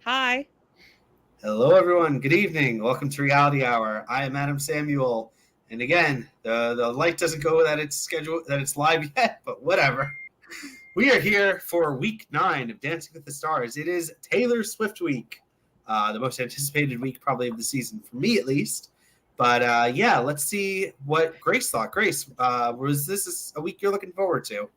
Hi. Hello, everyone. Good evening. Welcome to Reality Hour. I am Adam Samuel, and again, the light doesn't go that it's live yet, but whatever. We are here for week 9 of Dancing with the Stars. It is Taylor Swift week, the most anticipated week probably of the season for me at least. But yeah, let's see what Grace thought. Grace, was this a week you're looking forward to?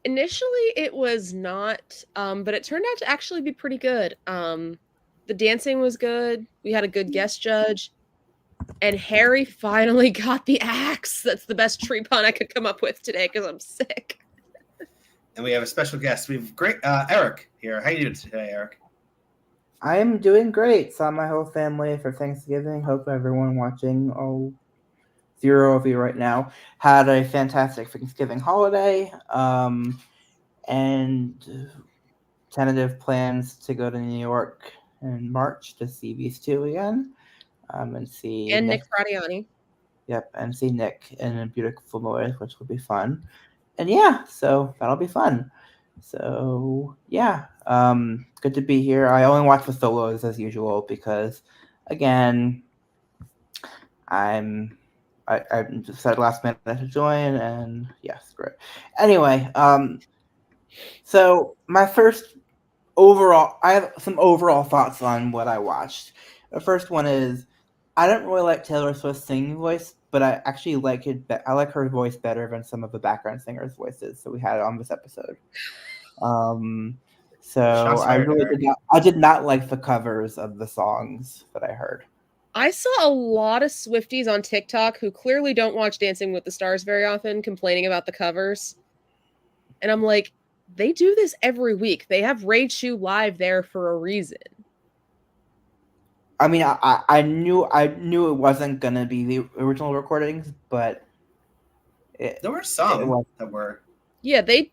Initially, it was not, but it turned out to actually be pretty good. The dancing was good. We had a good guest judge, and Harry finally got the axe. That's the best tree pun I could come up with today because I'm sick. And we have a special guest. We have great Eric here. How you doing today, Eric? I'm doing great. Saw my whole family for Thanksgiving. Hope everyone watching, all 0 of you right now, had a fantastic Thanksgiving holiday. And tentative plans to go to New York in March to see these two again. And see And Nick Fradiani. Yep, and see Nick in a beautiful voice, which will be fun. And yeah, so that'll be fun. So yeah, good to be here. I only watch the solos as usual because, again, I decided last minute to join, and yes, great. Anyway, so my first overall, I have some overall thoughts on what I watched. The first one is I don't really like Taylor Swift's singing voice, but I actually like it. I like her voice better than some of the background singers' voices. So we had it on this episode. So I did not like the covers of the songs that I heard. I saw a lot of Swifties on TikTok who clearly don't watch Dancing with the Stars very often complaining about the covers. And I'm like, they do this every week. They have Ray Chu live there for a reason. I mean, I knew it wasn't gonna be the original recordings, but there were some that were. Yeah, they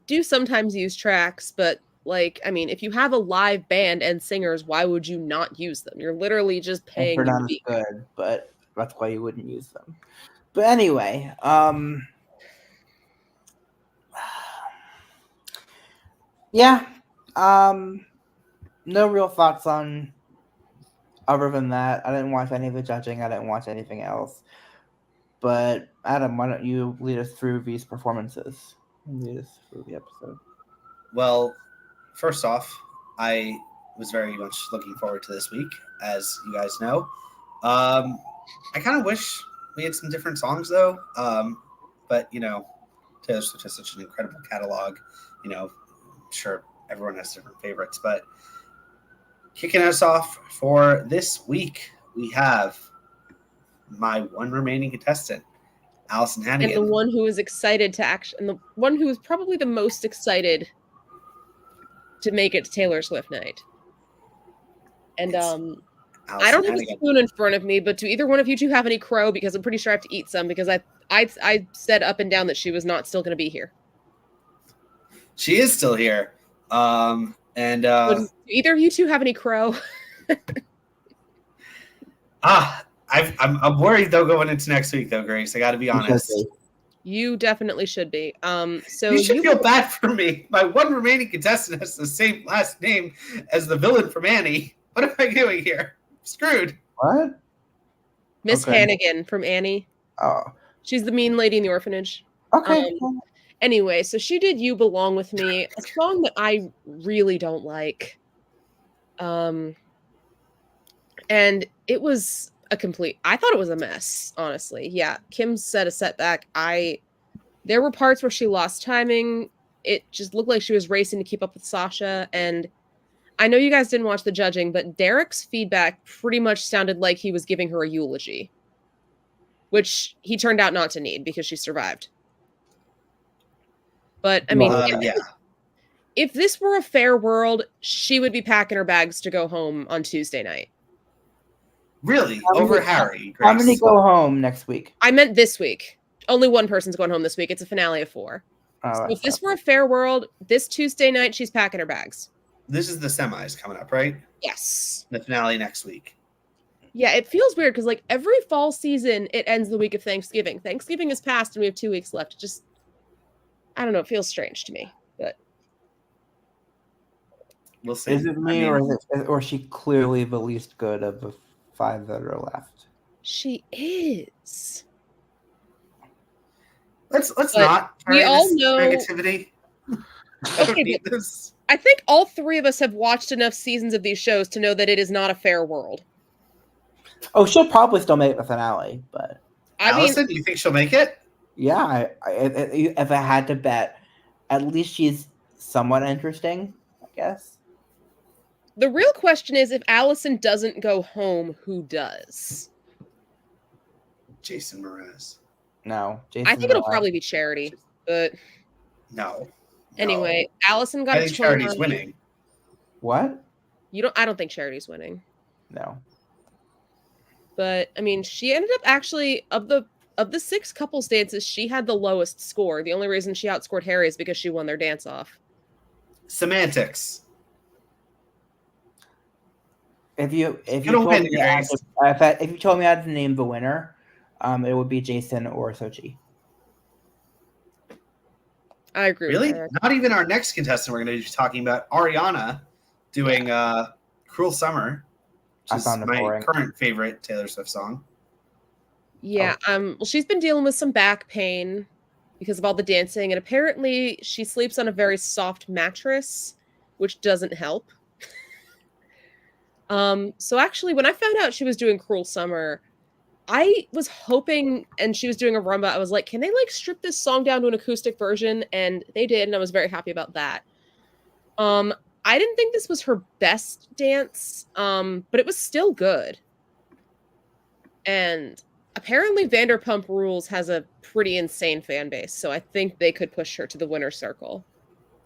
do sometimes use tracks, but like, I mean, if you have a live band and singers, why would you not use them? You're literally just paying them to be good, but that's why you wouldn't use them. But anyway, yeah, no real thoughts on other than that. I didn't watch any of the judging. I didn't watch anything else. But Adam, why don't you lead us through these performances? Lead us through the episode. Well, first off, I was very much looking forward to this week, as you guys know. I kind of wish we had some different songs, though. But, you know, Taylor Swift has such an incredible catalog. You know, I'm sure everyone has different favorites. But kicking us off for this week, we have my one remaining contestant, Allison Hannigan. And the one who is excited to and the one who is probably the most excited to make it to Taylor Swift night. And Allison I don't have Hannigan. A spoon in front of me, but do either one of you two have any crow? Because I'm pretty sure I have to eat some because I said up and down that she was not still going to be here. She is still here. Do either of you two have any crow? I'm worried though going into next week though, Grace. I got to be honest. You definitely should be. So you should feel bad for me. My one remaining contestant has the same last name as the villain from Annie. What am I doing here? I'm screwed. What? Miss Hannigan from Annie. Oh. She's the mean lady in the orphanage. Okay. Anyway, so she did You Belong With Me, a song that I really don't like. And it was I thought it was a mess, honestly. Yeah, Kim said a setback. There were parts where she lost timing. It just looked like she was racing to keep up with Sasha. And I know you guys didn't watch the judging, but Derek's feedback pretty much sounded like he was giving her a eulogy, which he turned out not to need because she survived. But I mean, if this were a fair world, she would be packing her bags to go home on Tuesday night. Really? Over Harry? Grace. How many go home next week? I meant this week. Only one person's going home this week. It's a finale of 4. So if this were a fair world, this Tuesday night, she's packing her bags. This is the semis coming up, right? Yes. The finale next week. Yeah, it feels weird because like every fall season, it ends the week of Thanksgiving. Thanksgiving is past and we have 2 weeks left. I don't know. It feels strange to me. But We'll see. Is it me, or is she clearly the least good of the 5 that are left? She is. Let's But not we carry all this know. negativity. I don't Okay, need but this. I think all three of us have watched enough seasons of these shows to know that it is not a fair world. Oh, she'll probably still make the finale, but I mean, Allison, do you think she'll make it? yeah, if I had to bet, at least she's somewhat interesting, I guess. the real question is if Allison doesn't go home, who does? Jason Mraz. No, Jason. I think it'll probably be Charity, but No. anyway, Allison got I a think 29. Charity's winning. What? I don't think Charity's winning. No. But I mean, she ended up actually of the 6 couples dances, she had the lowest score. The only reason she outscored Harry is because she won their dance off. Semantics. If you Gonna told win, me I had Grace. if you told me I had to name the winner, it would be Jason or Sochi. I agree Really? with that. Not even our next contestant we're going to be talking about, Ariana, doing Cruel Summer, which is my current favorite Taylor Swift song. Yeah, well, she's been dealing with some back pain because of all the dancing, and apparently she sleeps on a very soft mattress, which doesn't help. So actually, when I found out she was doing Cruel Summer, I was hoping, and she was doing a rumba, I was like, can they like strip this song down to an acoustic version? And they did, and I was very happy about that. I didn't think this was her best dance, but it was still good. And apparently Vanderpump Rules has a pretty insane fan base, so I think they could push her to the winner's circle.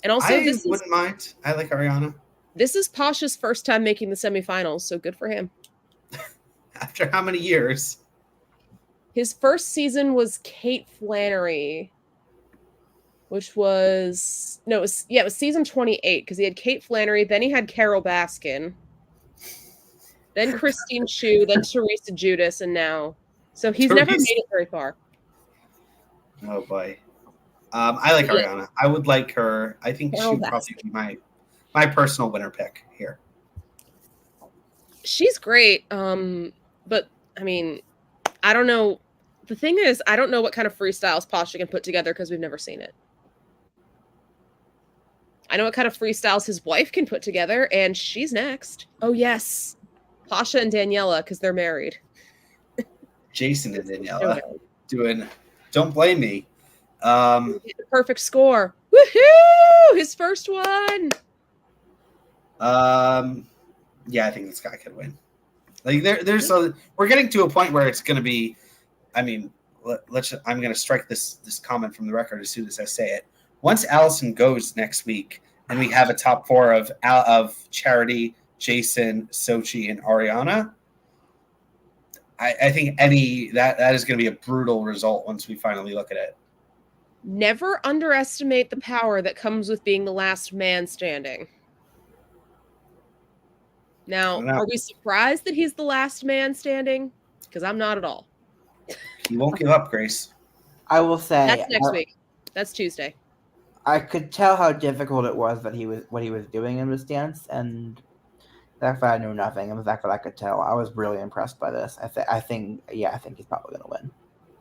And also, I wouldn't mind. I like Ariana. This is Pasha's first time making the semifinals, so good for him. After how many years? His first season was Kate Flannery, which was it was season 28 because he had Kate Flannery, then he had Carol Baskin, then Christine Chu, then Teresa Judas, and now. So he's never made it very far. Oh boy. I like Ariana. I would like her. I think she would probably be my personal winner pick here. She's great. But I mean, I don't know. The thing is, I don't know what kind of freestyles Pasha can put together because we've never seen it. I know what kind of freestyles his wife can put together, and she's next. Oh, yes. Pasha and Daniela, because they're married. Jason and Daniela doing Don't Blame Me. The perfect score. Woohoo! His first one. Yeah, I think this guy could win. Like we're getting to a point where it's going to be. I mean, I'm going to strike this comment from the record as soon as I say it. Once Allison goes next week, and we have a top 4 of Charity, Jason, Sochi, and Ariana, I think that is going to be a brutal result once we finally look at it. Never underestimate the power that comes with being the last man standing. Now, are we surprised that he's the last man standing? Because I'm not at all. He won't give up, Grace. I will say that's next week. That's Tuesday. I could tell how difficult it was what he was doing in this dance, and the fact that I knew nothing, and the fact that I could tell, I was really impressed by this. I think he's probably going to win.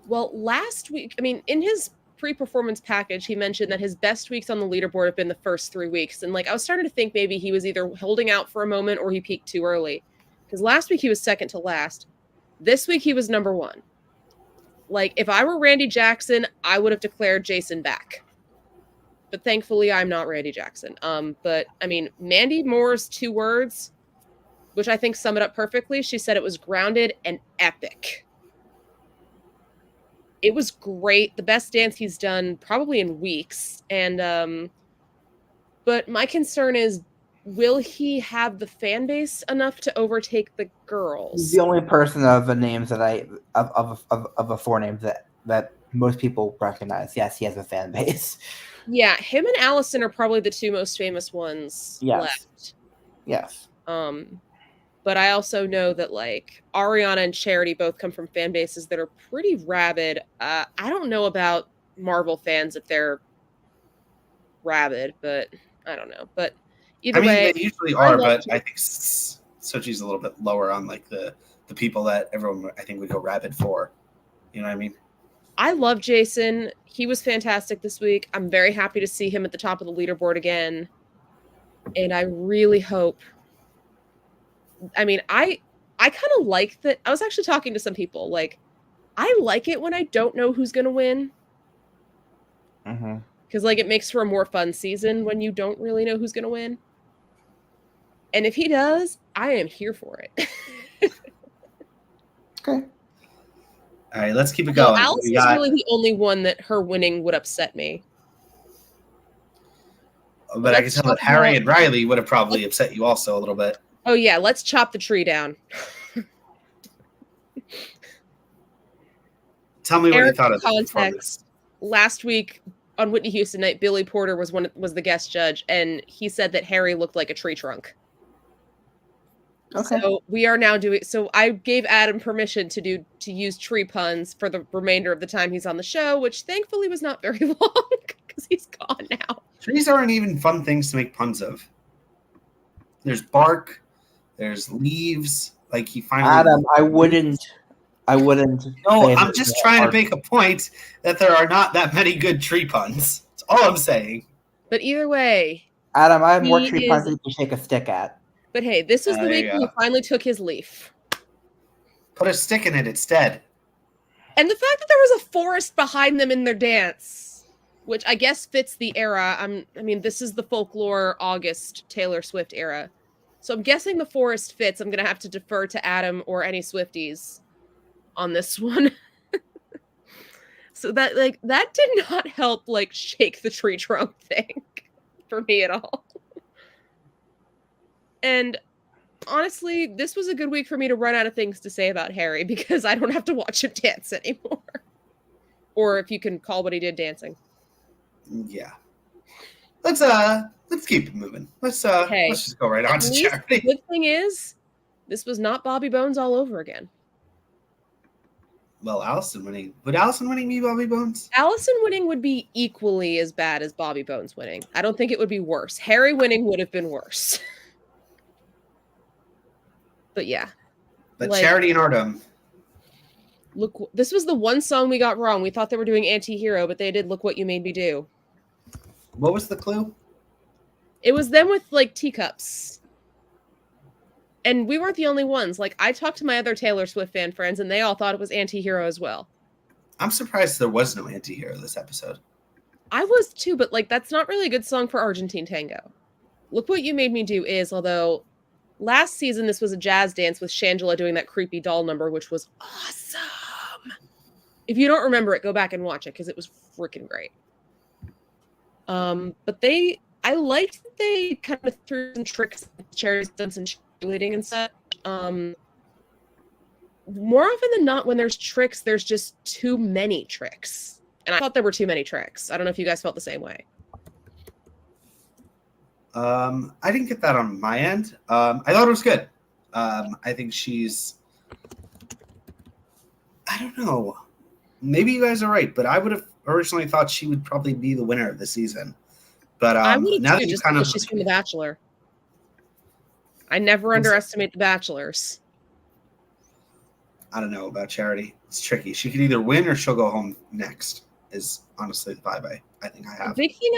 Well, last week, I mean, in his pre-performance package, he mentioned that his best weeks on the leaderboard have been the first 3 weeks, and I was starting to think maybe he was either holding out for a moment or he peaked too early. Because last week he was second to last. This week he was number 1. If I were Randy Jackson, I would have declared Jason back. But thankfully, I'm not Randy Jackson. But I mean, Mandy Moore's 2 words, which I think sum it up perfectly. She said it was grounded and epic. It was great. The best dance he's done probably in weeks. And but my concern is, will he have the fan base enough to overtake the girls? He's the only person of the names that of the 4 names that most people recognize. Yes, he has a fan base. Yeah, him and Allison are probably the 2 most famous ones left. Yes. But I also know that Ariana and Charity both come from fan bases that are pretty rabid. I don't know about Marvel fans if they're rabid, but I don't know. But Either I mean, way, they usually I are, love but Jason. I think Sochi's a little bit lower on like the people that everyone I think would go rabid for. You know what I mean? I love Jason. He was fantastic this week. I'm very happy to see him at the top of the leaderboard again. And I really hope. I mean, I kind of like that. I was actually talking to some people. Like, I like it when I don't know who's gonna win because like it makes for a more fun season when you don't really know who's gonna win. And if he does, I am here for it. Okay. All right, let's keep it Well, going. Alice We is got, really the only one that her winning would upset me. but I can Let's tell talk that Harry about- and Riley would have probably upset you also a little bit. Oh yeah, let's chop the tree down. Tell me what you Eric, thought for of the performance. context, last week on Whitney Houston night, Billy Porter was the guest judge, and he said that Harry looked like a tree trunk. Okay. So we are now doing. So I gave Adam permission to use tree puns for the remainder of the time he's on the show, which thankfully was not very long because he's gone now. Trees aren't even fun things to make puns of. There's bark, there's leaves. Like he finally. Adam, I wouldn't. No, say I'm that just there trying to are- make a point that there are not that many good tree puns. That's all I'm saying. But either way, Adam, I have more he tree is- puns than you can shake a stick at. but hey, this was the There week you when he go. finally took his leaf. Put a stick in it instead. And the fact that there was a forest behind them in their dance, which I guess fits the era. I mean, this is the folklore August Taylor Swift era. So I'm guessing the forest fits. I'm going to have to defer to Adam or any Swifties on this one. So that did not help like shake the tree trunk thing for me at all. And honestly, this was a good week for me to run out of things to say about Harry because I don't have to watch him dance anymore. Or if you can call what he did dancing. Yeah. Let's keep it moving. Let's Hey, just go right on At to least the charity. good thing is, this was not Bobby Bones all over again. Well, Allison winning. Would Allison winning be Bobby Bones? Allison winning would be equally as bad as Bobby Bones winning. I don't think it would be worse. Harry winning would have been worse. But yeah. But Like- Charity and Artem. Look, this was the one song we got wrong. We thought they were doing Anti-Hero, but they did Look What You Made Me Do. What was the clue? It was them with like teacups. And we weren't the only ones. Like I talked to my other Taylor Swift fan friends and they all thought it was Anti-Hero as well. I'm surprised there was no anti-hero this episode. I was too, but like that's not really a good song for Argentine Tango. Look What You Made Me Do is, although last season this was a jazz dance with Shangela doing that creepy doll number, which was awesome. If you don't remember it, go back and watch it because it was freaking great. But I liked that they kind of threw some tricks, Cherry's done some cheerleading and such. More often than not, when there's tricks, there's just too many tricks. And I thought there were too many tricks. I don't know if you guys felt the same way. I didn't get that on my end. I thought it was good. I think she's. I don't know. Maybe you guys are right, but I would have originally thought she would probably be the winner of the season. But I would now have that too, you just kind of because she's from The Bachelor. I never underestimate The Bachelors. I don't know about Charity. It's tricky. She could either win or she'll go home next. Is honestly the vibe I think I The have. big thing,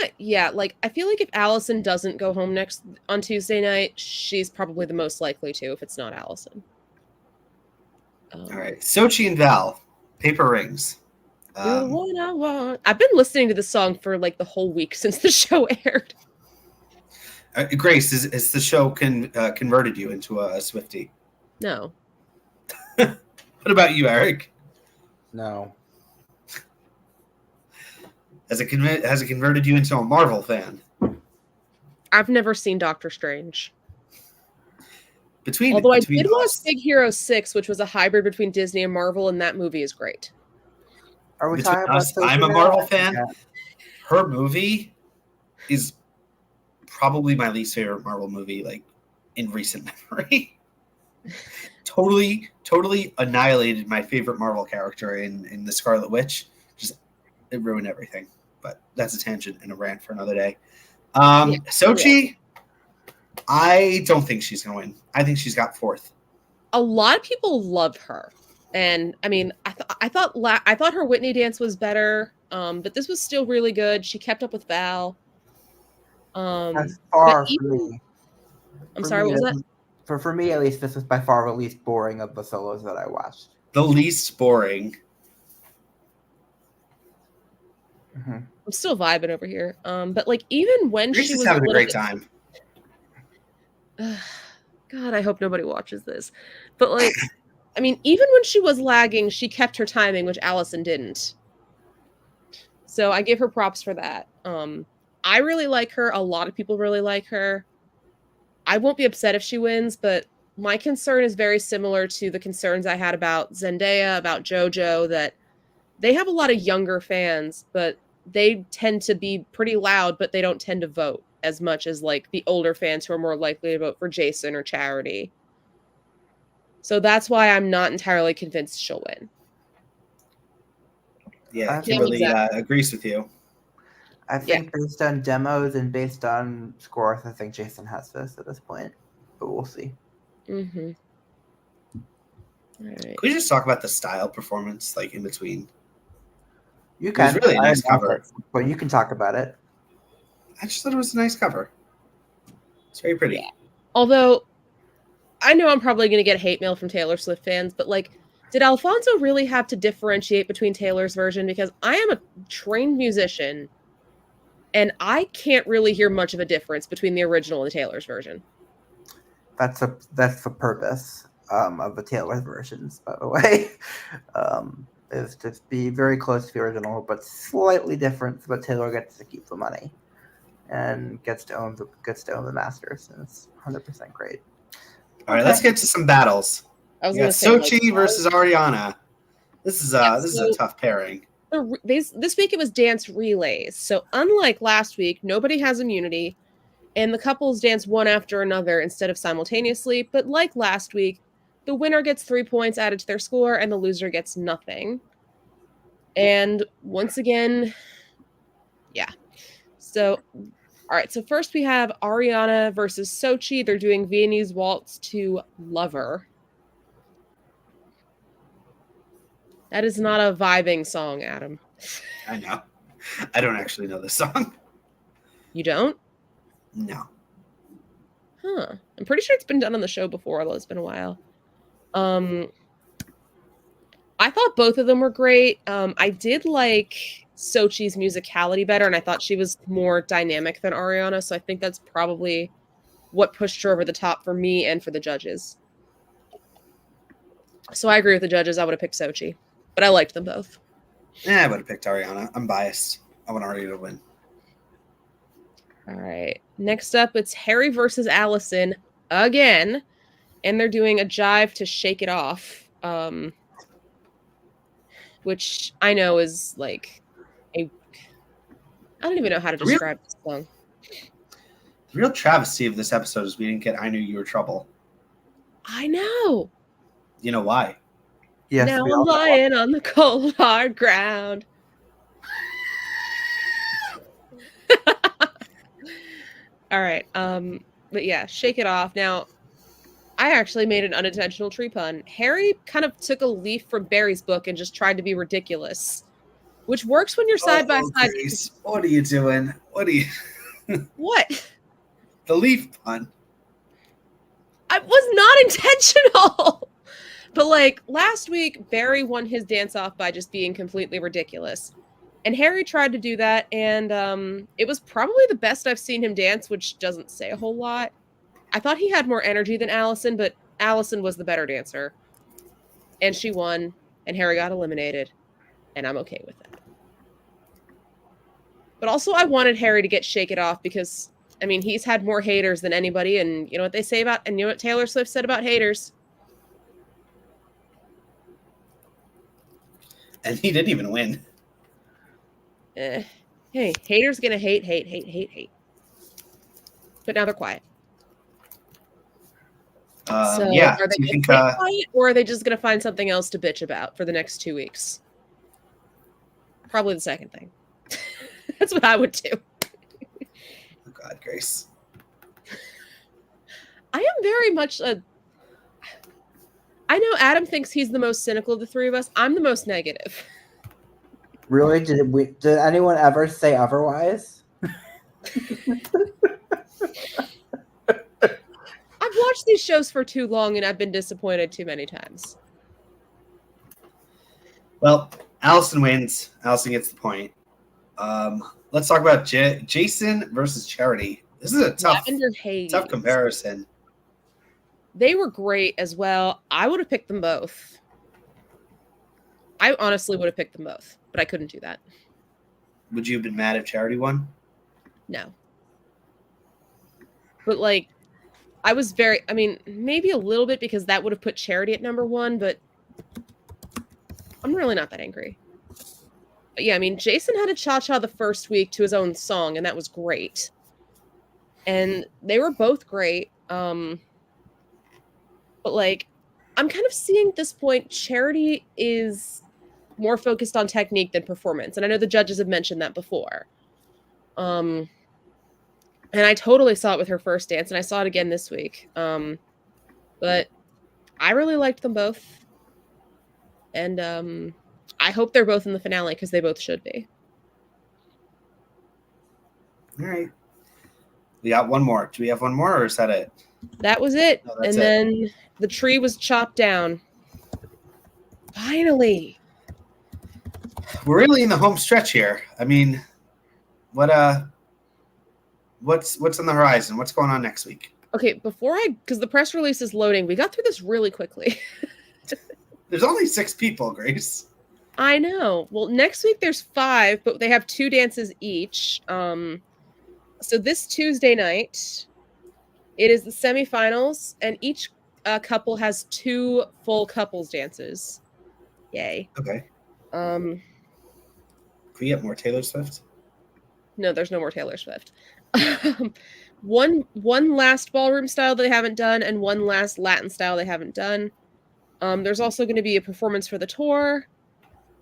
like I feel like if Allison doesn't go home next on Tuesday night, she's probably the most likely to. If it's not Allison. All right, Sochi and Val, Paper Rings. You're the one I want. I've been listening to this song for like the whole week since the show aired. Grace, is the show converted you into a Swiftie? No. What about you, Eric? No. Has it converted you into a Marvel fan? I've never seen Doctor Strange. Between Although I between did watch us, Big Hero 6, which was a hybrid between Disney and Marvel, and that movie is great. Are we between talking about us, I'm a Sophie Marvel now? fan. Yeah. Her movie is probably my least favorite Marvel movie, like in recent memory. totally annihilated my favorite Marvel character in the Scarlet Witch. Just it ruined everything. But that's a tangent and a rant for another day. Sochi, I don't think she's going to win. I think she's got fourth. A lot of people love her, and I mean, I thought her Whitney dance was better, but this was still really good. She kept up with Val. That's But far for even, me. I'm For sorry, me, what was that? For me, at least, this was by far the least boring of the solos that I watched. The least boring. Mm-hmm. I'm still vibing over here. But like even when Grace she is was having a great bit, time. God, I hope nobody watches this. But like, I mean, even when she was lagging, she kept her timing, which Allison didn't. So I give her props for that. I really like her. A lot of people really like her. I won't be upset if she wins, but my concern is very similar to the concerns I had about Zendaya, about JoJo, that they have a lot of younger fans, but they tend to be pretty loud, but they don't tend to vote as much as like the older fans who are more likely to vote for Jason or Charity. So that's why I'm not entirely convinced she'll win. Yeah, I Kimberly think- agrees with you. I think based on demos and based on scores, I think Jason has this at this point, but we'll see. Mm-hmm. All right. Can we just talk about the style performance, like in between? You It was can. really a I nice didn't watch cover. it, but you can talk about it. I just thought it was a nice cover. It's very pretty. Yeah. Although, I know I'm probably going to get hate mail from Taylor Swift fans, but like, did Alfonso really have to differentiate between Taylor's version? Because I am a trained musician, and I can't really hear much of a difference between the original and the Taylor's version. That's the purpose of the Taylor versions, by the way, is to be very close to the original, but slightly different. But Taylor gets to keep the money and gets to own the masters, and it's 100% great. All right, let's get to some battles. I was We got going to say, Sochi like, versus Ariana. This is Yeah, this is so- a tough pairing. this week it was dance relays. So unlike last week, nobody has immunity, and the couples dance one after another instead of simultaneously. But like last week, the winner gets 3 points added to their score, and the loser gets nothing. And once again, yeah. So, all right. So first we have Ariana versus Sochi. They're doing Viennese Waltz to Lover. That is not a vibing song, Adam. I know. I don't actually know this song. You don't? No. Huh. I'm pretty sure it's been done on the show before, although it's been a while. I thought both of them were great. I did like Sochi's musicality better, and I thought she was more dynamic than Ariana, so I think that's probably what pushed her over the top for me and for the judges. So I agree with the judges. I would have picked Sochi, but I liked them both. I would have picked Ariana. I'm biased. I want Ariana to win. All right. Next up, it's Harry versus Allison again, and they're doing a jive to Shake It Off, which I know is like I don't even know how to describe this song. The real travesty of this episode is we didn't get I Knew You Were Trouble. I know. You know why? Yes, Now we I'm all know. lying on the cold hard ground. All right. But yeah, Shake It Off. Now, I actually made an unintentional tree pun. Harry kind of took a leaf from Barry's book and just tried to be ridiculous, which works when you're side by side. Grace, what are you doing? What are you? What? The leaf pun. I was not intentional. But like last week, Barry won his dance off by just being completely ridiculous. And Harry tried to do that, and it was probably the best I've seen him dance, which doesn't say a whole lot. I thought he had more energy than Allison, but Allison was the better dancer. And she won, and Harry got eliminated, and I'm okay with that. But also, I wanted Harry to get Shake It Off because, I mean, he's had more haters than anybody, and you know what they say about, and you know what Taylor Swift said about haters? And he didn't even win. Hey, haters gonna hate. But now they're quiet. So yeah. are they Do you gonna think? stay quiet, or are they just gonna find something else to bitch about for the next 2 weeks? Probably the second thing. That's what I would do. Oh God, Grace. I am very much a. I know Adam thinks he's the most cynical of the three of us. I'm the most negative. Really? Did anyone ever say otherwise? I've watched these shows for too long and I've been disappointed too many times. Well, Allison wins. Allison gets the point. Let's talk about Jason versus Charity. This is a tough comparison. They were great as well. I would have picked them both. I honestly would have picked them both, but I couldn't do that. Would you have been mad if Charity won? No. But like, maybe a little bit because that would have put Charity at number one, but I'm really not that angry. But yeah, I mean, Jason had a cha-cha the first week to his own song, and that was great. And they were both great. But like, I'm kind of seeing at this point, Charity is more focused on technique than performance. And I know the judges have mentioned that before. And I totally saw it with her first dance, and I saw it again this week. But I really liked them both. And I hope they're both in the finale because they both should be. All right. We got one more. Do we have one more, or is that it? That was it. No, and then the tree was chopped down. Finally. We're really in the home stretch here. I mean, what's on the horizon? What's going on next week? Okay, because the press release is loading, we got through this really quickly. There's only 6 people, Grace. I know. Well, next week there's 5, but they have 2 dances each. So this Tuesday night, it is the semifinals, and each couple has 2 full couples dances. Yay. Okay. Can we get more Taylor Swift? No, there's no more Taylor Swift. One last ballroom style they haven't done, and one last Latin style they haven't done. There's also going to be a performance for the tour.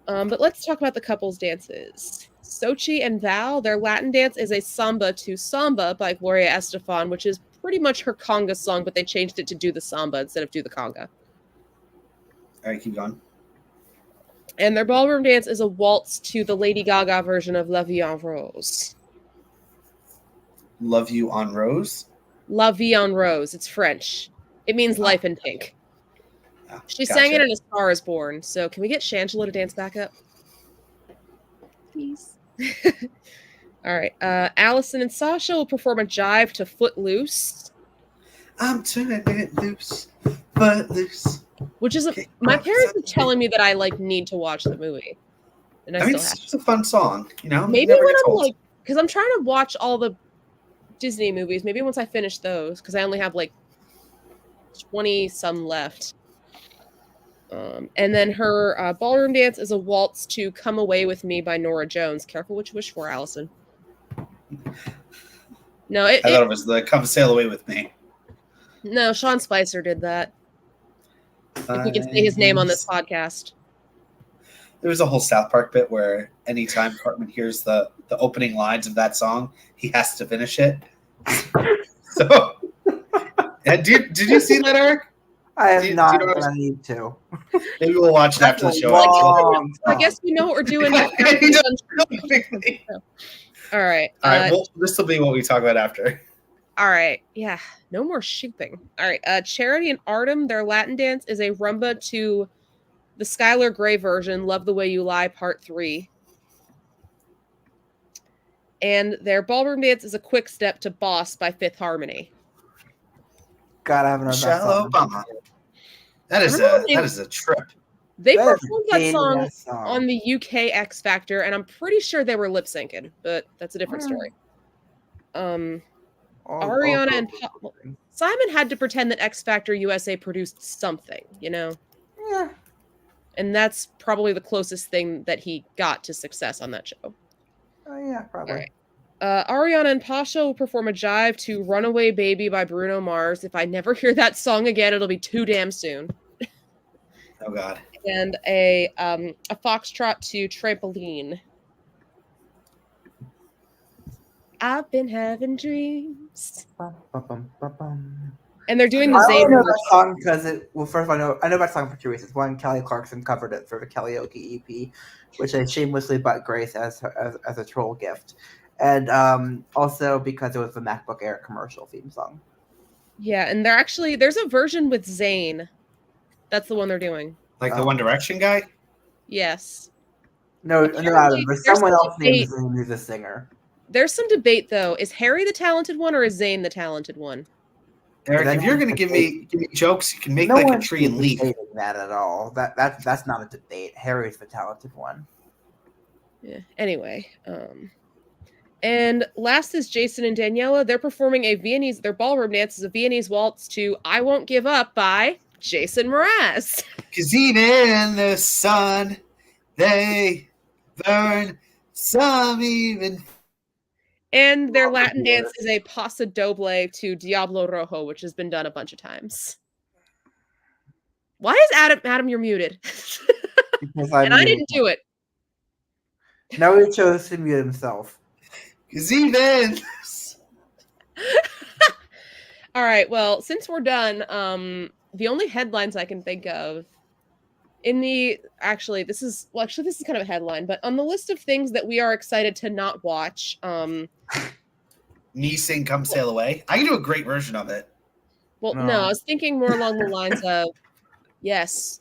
But let's talk about the couples dances. Sochi and Val, their Latin dance is a samba to samba by Gloria Estefan, which is pretty much her conga song, but they changed it to do the samba instead of do the conga. All right, keep going. And their ballroom dance is a waltz to the Lady Gaga version of La Vie en Rose. Love You on Rose? La Vie en Rose. It's French. It means life in pink. Oh, she sang it in A Star is Born. So can we get Shangela to dance back up? Please. All right. Allison and Sasha will perform a jive to Footloose. I'm turning it loose, Footloose. Which is my parents are telling me that I need to watch the movie. And I mean, still have it's just a fun song, you know? Maybe when I'm because I'm trying to watch all the Disney movies, maybe once I finish those, because I only have 20 some left. And then her ballroom dance is a waltz to Come Away With Me by Norah Jones. Careful what you wish for, Allison. No, I thought it was the Come Sail Away With Me. No, Sean Spicer did that. If we can say his name on this podcast. There was a whole South Park bit where anytime Cartman hears the opening lines of that song, he has to finish it. So, did you see that, Eric? I have not, but I need to. Maybe we'll watch it after the show. I guess we know what we're doing. All right. All right. Well, this will be what we talk about after. All right. Yeah. No more shooping. All right. Charity and Artem, their Latin dance is a rumba to the Skylar Grey version, Love the Way You Lie, Part 3. And their ballroom dance is a quick step to Boss by Fifth Harmony. God, I haven't heard that song. Obama. That is a trip. They performed that song on the UK X Factor, and I'm pretty sure they were lip syncing, but that's a different story. Ariana and Simon had to pretend that X Factor USA produced something, you know? Yeah. And that's probably the closest thing that he got to success on that show. Oh, yeah, probably. All right. Ariana and Pasha will perform a jive to Runaway Baby by Bruno Mars. If I never hear that song again, it'll be too damn soon. Oh, God. And a foxtrot to Trampoline. I've been having dreams. And they're doing the I Zayn only know version. that song because first of all, I know that song for two reasons. One, Kelly Clarkson covered it for the karaoke EP, which I shamelessly bought Grace as a troll gift, and also because it was the MacBook Air commercial theme song. Yeah, and there's a version with Zayn. That's the one they're doing. Like the One Direction guy? Yes. No, Apparently, there's there's someone some else named debate. Zayn who's a singer. There's some debate though. Is Harry the talented one or is Zayn the talented one? Eric, Then if you're gonna give me jokes, you can make like a tree and leaf. Debating that at all. That's not a debate. Harry's the talented one. Yeah. Anyway, and last is Jason and Daniela. They're performing their ballroom dance is a Viennese waltz to "I Won't Give Up" by Jason Mraz. 'Cause even in the sun, they burn. Some even. And their Latin dance is a Paso Doble to Diablo Rojo, which has been done a bunch of times. Why is Adam, you're muted. Because and I didn't do it. No, he chose to mute himself. 'Cause even. All right, well, since we're done, the only headlines I can think of this is kind of a headline, but on the list of things that we are excited to not watch, Me sing Come Sail Away. I can do a great version of it. well, no, I was thinking more along the lines of, yes,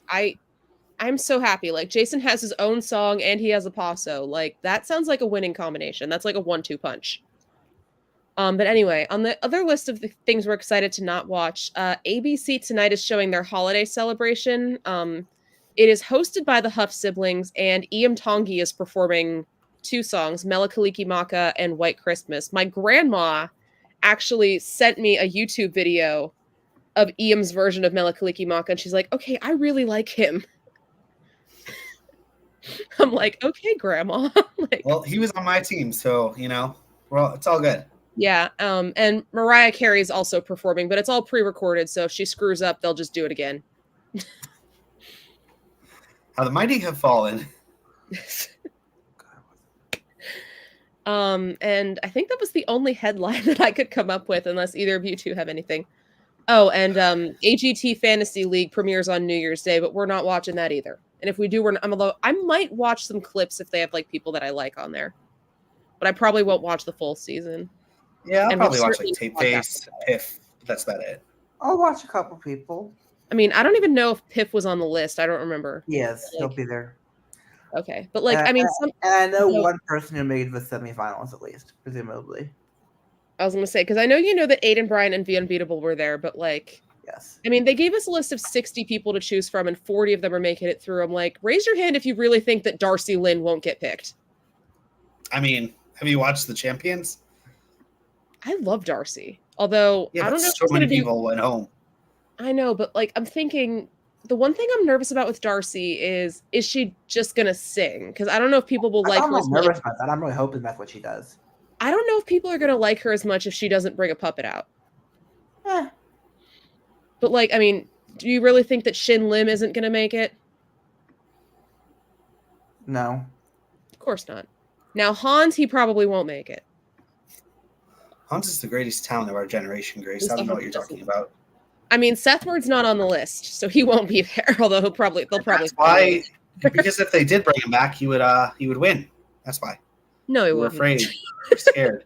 I'm so happy. Like, Jason has his own song and he has a paso. Like, that sounds like a winning combination. That's like a 1-2 punch. But anyway, on the other list of the things we're excited to not watch, ABC tonight is showing their holiday celebration. It is hosted by the Huff siblings, and Iam Tongi is performing 2 songs, Melakaliki Maka and White Christmas. My grandma actually sent me a YouTube video of Iam's version of Melakaliki Maka, and she's like, okay, I really like him. I'm like, okay, grandma. Like, well, he was on my team, so, it's all good. Yeah, and Mariah Carey is also performing, but it's all pre-recorded, so if she screws up, they'll just do it again. How the mighty have fallen. And I think that was the only headline that I could come up with, unless either of you two have anything. Oh, and AGT Fantasy League premieres on New Year's Day, but we're not watching that either. And if we do, I might watch some clips if they have like people that I like on there, but I probably won't watch the full season. Yeah, I'll probably watch like Tape Face, Piff. That's about it. I'll watch a couple people. I mean, I don't even know if Piff was on the list. I don't remember. Yes, he'll be there. Okay, but like, I mean, and I know one person who made the semifinals at least, presumably. I was gonna say, because I know that Aiden Bryan and The Unbeatable were there, but like, yes, I mean, they gave us a list of 60 people to choose from, and 40 of them are making it through. I'm like, raise your hand if you really think that Darcy Lynn won't get picked. I mean, have you watched The Champions? I love Darcy, although I don't know. So many people went home. I know, but like, I'm thinking the one thing I'm nervous about with Darcy is she just gonna sing? Because I don't know if people will like her. I'm nervous about that. I'm really hoping that's what she does. I don't know if people are gonna like her as much if she doesn't bring a puppet out. But like, I mean, do you really think that Shin Lim isn't gonna make it? No. Of course not. Now Hans, he probably won't make it. Hans is the greatest talent of our generation, Grace. I don't know what you're talking about. I mean, Seth Ward's not on the list, so he won't be there. Although they'll probably. That's why, because if they did bring him back, he would win. That's why. No, he wouldn't. We're afraid. We're scared.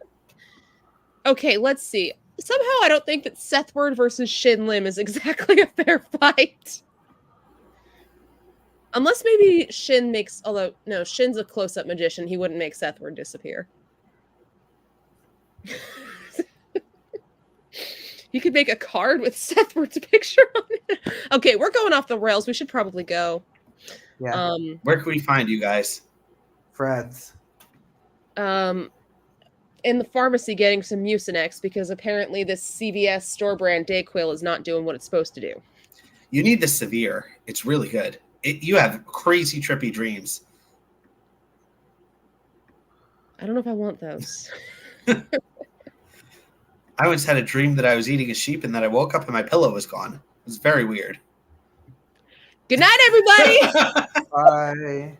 Okay, let's see. Somehow, I don't think that Seth Ward versus Shin Lim is exactly a fair fight. Unless maybe Shin makes. Although no, Shin's a close-up magician. He wouldn't make Seth Ward disappear. You could make a card with Seth Ward's picture on it. Okay, we're going off the rails. We should probably go. Yeah. Where can we find you guys? Friends. In the pharmacy getting some Mucinex because apparently this CVS store brand Dayquil is not doing what it's supposed to do. You need the Severe. It's really good. You have crazy trippy dreams. I don't know if I want those. I once had a dream that I was eating a sheep and that I woke up and my pillow was gone. It was very weird. Good night, everybody. Bye.